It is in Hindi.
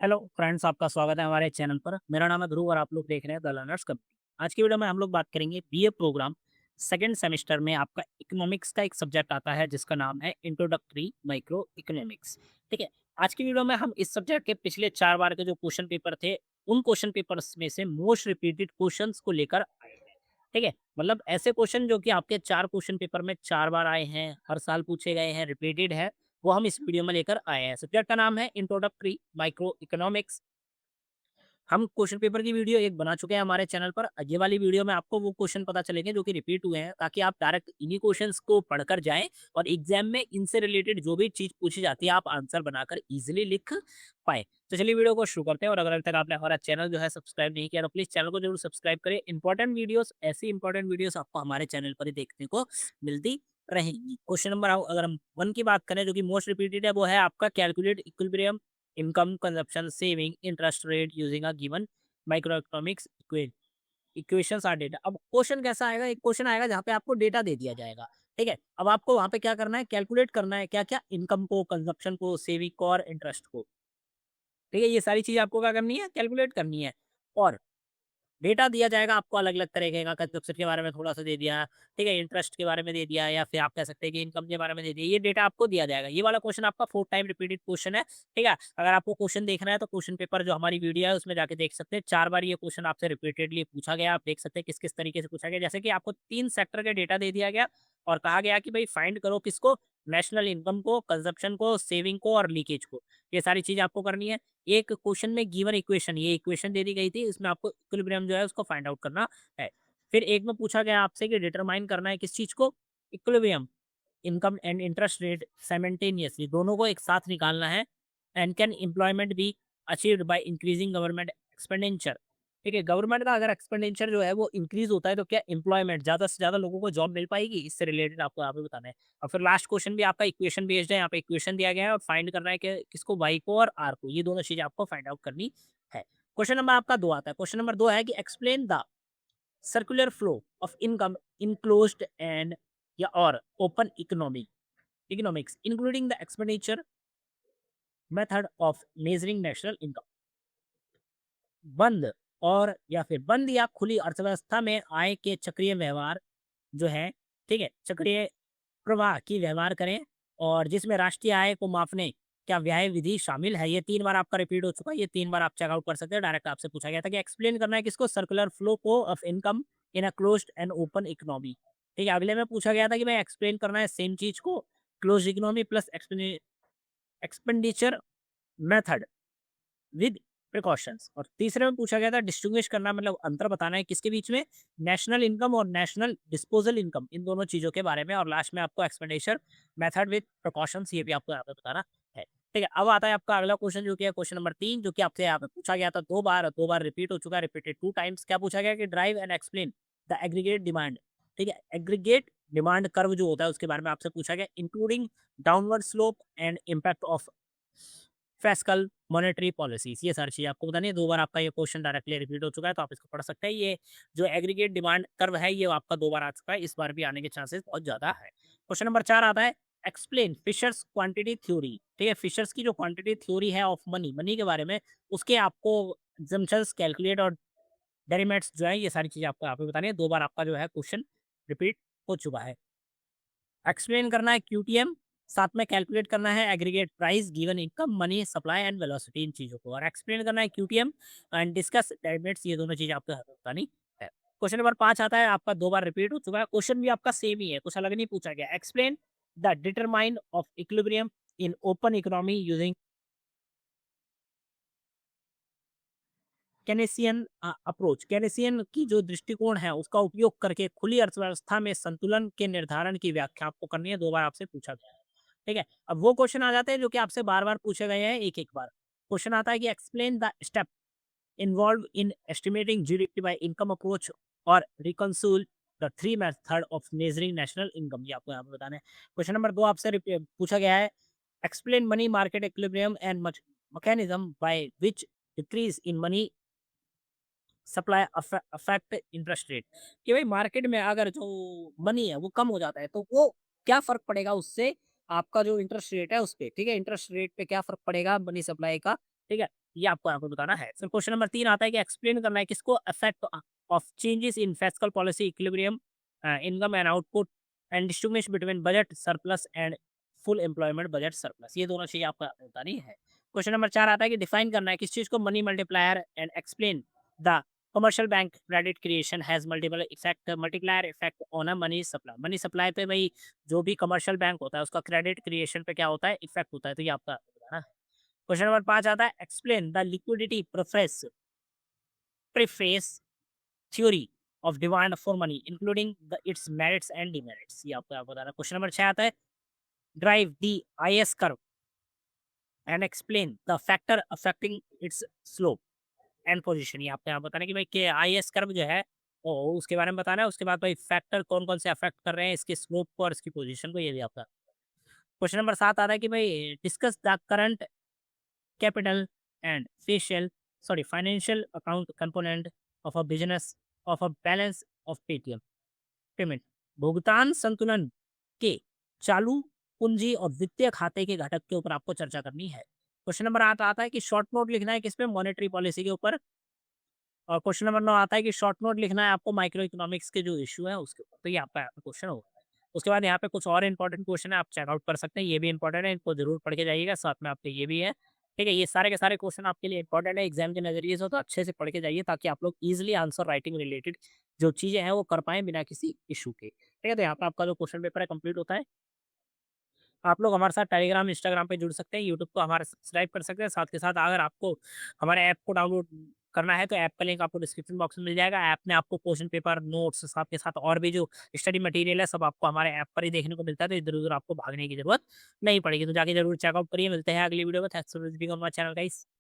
हेलो फ्रेंड्स, आपका स्वागत है हमारे चैनल पर। मेरा नाम है ध्रुव और आप लोग देख रहे हैं द लर्नर्स कंपनी। आज की वीडियो में हम लोग बात करेंगे बीए प्रोग्राम सेकंड सेमेस्टर में आपका इकोनॉमिक्स का एक सब्जेक्ट आता है जिसका नाम है इंट्रोडक्टरी माइक्रो इकोनॉमिक्स। ठीक है, आज की वीडियो में हम इस सब्जेक्ट के पिछले 4 बार के जो क्वेश्चन पेपर थे उन क्वेश्चन पेपर्स में से मोस्ट रिपीटेड क्वेश्चंस को लेकर आए हैं। ठीक है, मतलब ऐसे क्वेश्चन जो कि आपके 4 क्वेश्चन पेपर में 4 बार आए हैं, हर साल पूछे गए हैं, रिपीटेड है, वो हम इस वीडियो में लेकर आए हैं। सब्जेक्ट का नाम है इंट्रोडक्टरी माइक्रो इकोनॉमिक्स। हम क्वेश्चन पेपर की वीडियो एक बना चुके हैं हमारे चैनल पर। ये वाली वीडियो में आपको वो क्वेश्चन पता चलेंगे जो कि रिपीट हुए हैं, ताकि आप डायरेक्ट इन्हीं क्वेश्चंस को पढ़कर जाएं और एग्जाम में इनसे रिलेटेड जो भी चीज पूछी जाती है आप आंसर बनाकर इजीली लिख पाए। तो चलिए वीडियो को शुरू करते हैं। और अगर अभी तक आपने हमारा चैनल जो है सब्सक्राइब नहीं किया तो प्लीज चैनल को जरूर सब्सक्राइब करें। इंपॉर्टेंट वीडियोस, ऐसी इंपॉर्टेंट वीडियोस आपको हमारे चैनल पर ही देखने को मिलती रहेंगी। क्वेश्चन नंबर अगर हम 1 की बात करें जो कि मोस्ट रिपीटेड है, वो है आपका calculate equilibrium income consumption saving interest rate using a given micro economics equations or data. अब क्वेश्चन कैसा आएगा, एक क्वेश्चन आएगा जहाँ पे आपको डेटा दे दिया जाएगा। ठीक है, अब आपको वहां पे क्या करना है, कैलकुलेट करना है क्या क्या, इनकम को, कंजप्शन को, सेविंग को और इंटरेस्ट को। ठीक है, ये सारी चीज आपको क्या करनी है, कैलकुलेट करनी है। और डेटा दिया जाएगा आपको अलग-अलग तरीके का, कंजप्शन के बारे में थोड़ा-सा दे दिया, ठीक है, इंटरेस्ट के बारे में दे दिया, या फिर आप कह सकते हैं कि इनकम के बारे में दे दिया। ये डेटा आपको दिया जाएगा। ये वाला क्वेश्चन आपका 4 टाइम रिपीटेड क्वेश्चन है, ठीक है? अगर आपको क्वेश्चन देखना है तो क्वेश्चन पेपर जो हमारी वीडियो है उसमें जाके देख सकते हैं। 4 बार ये क्वेश्चन आपसे रिपीटेडली पूछा गया। आप देख सकते हैं किस-किस तरीके से पूछा गया। जैसे कि आपको 3 सेक्टर के डेटा दे दिया गया और कहा गया कि भई फाइंड करो किसको, नेशनल इनकम को, कंजप्शन को, सेविंग को और लीकेज को। ये सारी चीज़ आपको करनी है। एक क्वेश्चन में गिवन इक्वेशन, ये इक्वेशन दे दी गई थी, इसमें आपको इक्विलिब्रियम जो है उसको फाइंड आउट करना है। फिर एक में पूछा गया आपसे कि डिटरमाइन करना है किस चीज़ को, equilibrium income and interest rate simultaneously, दोनों को एक साथ निकालना है। And can employment be achieved by increasing government expenditure. ठीक है, गवर्नमेंट का अगर एक्सपेंडिचर जो है वो इंक्रीज होता है तो क्या एम्प्लॉयमेंट, ज्यादा से ज्यादा लोगों को जॉब मिल पाएगी, इससे रिलेटेड आपको यहाँ पे बताना है। और फिर लास्ट क्वेश्चन भी आपका इक्वेशन बेस्ड है। यहाँ पे इक्वेशन दिया गया है और फाइंड करना है कि किसको, वाई को और आर को। ये दोनों चीजें आपको फाइंड आउट करनी है। क्वेश्चन नंबर आपका 2 आता है। क्वेश्चन नंबर 2 है कि explain the circular flow of income in closed end या और open economics including the expenditure method of measuring national income. बंद और या फिर बंद या खुली अर्थव्यवस्था में आय के चक्रीय व्यवहार जो है, ठीक है, चक्रीय प्रवाह की व्यवहार करें और जिसमें राष्ट्रीय आय को मापने क्या व्यय विधि शामिल है। ये 3 बार आपका रिपीट हो चुका है। ये 3 बार आप चेकआउट कर सकते हैं। डायरेक्ट आपसे पूछा गया था कि एक्सप्लेन करना है किसको, सर्कुलर फ्लो को of income in a closed end open economy. ठीक है, अगले में पूछा गया था कि भाई एक्सप्लेन करना है सेम चीज को, close economy plus expenditure method with precautions. और तीसरे में पूछा गया था डिस्टिंग्विश करना, मतलब अंतर बताना है किसके बीच में, नेशनल इनकम और नेशनल डिस्पोजल इनकम, इन दोनों चीजों के बारे में। और लास्ट में आपको एक्सपेंडिचर मेथड विद प्रिकॉशंस, ये भी आपको यहाँ पे बताना है। ठीक है, अब आता है आपका अगला क्वेश्चन जो कि है क्वेश्चन नंबर 3, जो कि आपसे यहाँ पे पूछा गया था 2 बार और 2 बार रिपीट हो चुका है, रिपीटेड 2 टाइम्स। क्या पूछा गया कि drive and explain the aggregate demand. ठीक है, एग्रीगेट डिमांड कर्व जो होता है उसके बारे में आपसे पूछा गया, including downward slope and impact of fiscal monetary policies. ये सारी चीज़ आपको बतानी है। 2 बार आपका ये क्वेश्चन डायरेक्टली रिपीट हो चुका है तो आप इसको पढ़ सकते हैं। ये जो एग्रीगेट डिमांड कर्व है ये आपका 2 बार आ चुका है, इस बार भी आने के चांसेस बहुत ज़्यादा है। क्वेश्चन नंबर 4 आता है, एक्सप्लेन फिशर्स क्वांटिटी थ्योरी। ठीक है, फिशर्स की जो क्वांटिटी थ्योरी है ऑफ मनी, मनी के बारे में, उसके आपको जम्पशंस कैलकुलेट और डेरिवेटिव्स जो है, ये सारी चीज़ें आपको यहाँ पे बतानी है। 2 बार आपका जो है क्वेश्चन रिपीट हो चुका है। एक्सप्लेन करना है क्यूटीएम, साथ में कैलकुलेट करना है aggregate price given income money supply and velocity, इन चीजों को। और एक्सप्लेन करना है क्यूटीएम एंड डिस्कस डेरिवेटिव्स, ये दोनों चीजें आपको बतानी है। क्वेश्चन नंबर 5 आता है, आपका 2 बार रिपीट हो चुका है। क्वेश्चन भी आपका सेम ही है, कुछ अलग नहीं पूछा गया। Explain the determine of equilibrium in open economy using Keynesian approach. Keynesian की जो दृष्टिकोण है उसका उपयोग करके खुली अर्थव्यवस्था में संतुलन के निर्धारण की व्याख्या आपको करनी है। 2 बार आपसे पूछा गया है। ठीक है, अब वो क्वेश्चन आ जाते हैं जो कि आपसे बार बार पूछे गए हैं एक एक बार। क्वेश्चन आता है कि explain the step involve in estimating GDP by income approach और reconcile the 3 method of measuring national income. ये आपको यहाँ पे बताना है। क्वेश्चन नंबर 2 आपसे पूछा गया है, explain money market equilibrium and mechanism by which decrease in money supply affect interest rate. कि भाई मार्केट में अगर जो मनी है वो कम हो जाता है तो वो क्या फर्क पड़ेगा उससे, आपका जो इंटरेस्ट रेट है उस पे। ठीक है, इंटरेस्ट रेट पे क्या फर्क पड़ेगा मनी सप्लाई का। ठीक है, ये आपको यहाँ पे बताना है। फिर क्वेश्चन नंबर 3 आता है कि एक्सप्लेन करना है किसको effect of changes in fiscal policy equilibrium income and output and distribution between budget surplus and full employment budget surplus. ये दोनों चीज़ आपको बतानी है। क्वेश्चन नंबर 4 आता है कि डिफाइन करना है किस चीज़ को money multiplier and explain the commercial bank credit creation has multiple effect multiplier effect on a money supply पे भाई जो भी कमर्शियल बैंक होता है उसका क्रेडिट क्रिएशन पे क्या होता है इफेक्ट होता है। तो ये आपका बताना है। क्वेश्चन नंबर 5 आता है explain the liquidity preference theory of demand for money including its merits and demerits. ये आपको बताना है। क्वेश्चन नंबर 6 आता है derive the IS curve and explain the factor affecting its slope and position. ये आपको यहाँ बताना है कि भाई के आईएस कर्व जो है वो उसके बारे में बताना है। उसके बाद भाई फैक्टर कौन कौन से अफेक्ट कर रहे हैं इसके स्लोप को और इसकी पोजीशन को, ये भी आपका। क्वेश्चन नंबर 7 आता है कि भाई discuss the current capital and financial account component of a business of a balance of Paytm payment. भुगतान संतुलन के चालू पूंजी और वित्तीय खाते के घटक के ऊपर आपको चर्चा करनी है। क्वेश्चन नंबर 8 आता है कि शॉर्ट नोट लिखना है किस पे, मॉनेटरी पॉलिसी के ऊपर। और क्वेश्चन नंबर 9 आता है कि शॉर्ट नोट लिखना है आपको माइक्रो इकोनॉमिक्स के जो इशू है उसके ऊपर। तो ये आपका क्वेश्चन होगा। उसके बाद यहाँ पे कुछ और इंपॉर्टेंट क्वेश्चन है, आप चेकआउट कर सकते हैं, ये भी इंपॉर्टेंट है, इनको जरूर पढ़ के जाइएगा। साथ में आपके ये भी है, ठीक है। ये सारे के सारे क्वेश्चन आपके लिए इंपॉर्टेंट है एग्जाम के नजरिए से, तो अच्छे से पढ़ के जाइए ताकि आप लोग इजिली आंसर राइटिंग रिलेटेड जो चीजें हैं वो कर पाए बिना किसी इशू के, ठीक है। तो यहाँ पे आपका जो क्वेश्चन पेपर है कंप्लीट होता है। आप लोग हमारे साथ टेलीग्राम इंस्टाग्राम पे जुड़ सकते हैं, यूट्यूब को हमारे सब्सक्राइब कर सकते हैं। साथ के साथ अगर आपको हमारे ऐप को डाउनलोड करना है तो ऐप का लिंक आपको डिस्क्रिप्शन बॉक्स में मिल जाएगा। ऐप में आपको क्वेश्चन पेपर, नोट्स, साथ के साथ और भी जो स्टडी मटेरियल है सब आपको हमारे ऐप पर ही देखने को मिलता है। तो इधर उधर आपको भागने की जरूरत नहीं पड़ेगी। तो जाके जरूर चेकआउट करिए। मिलते हैं अगली वीडियो में। Thanks for visiting on my channel guys.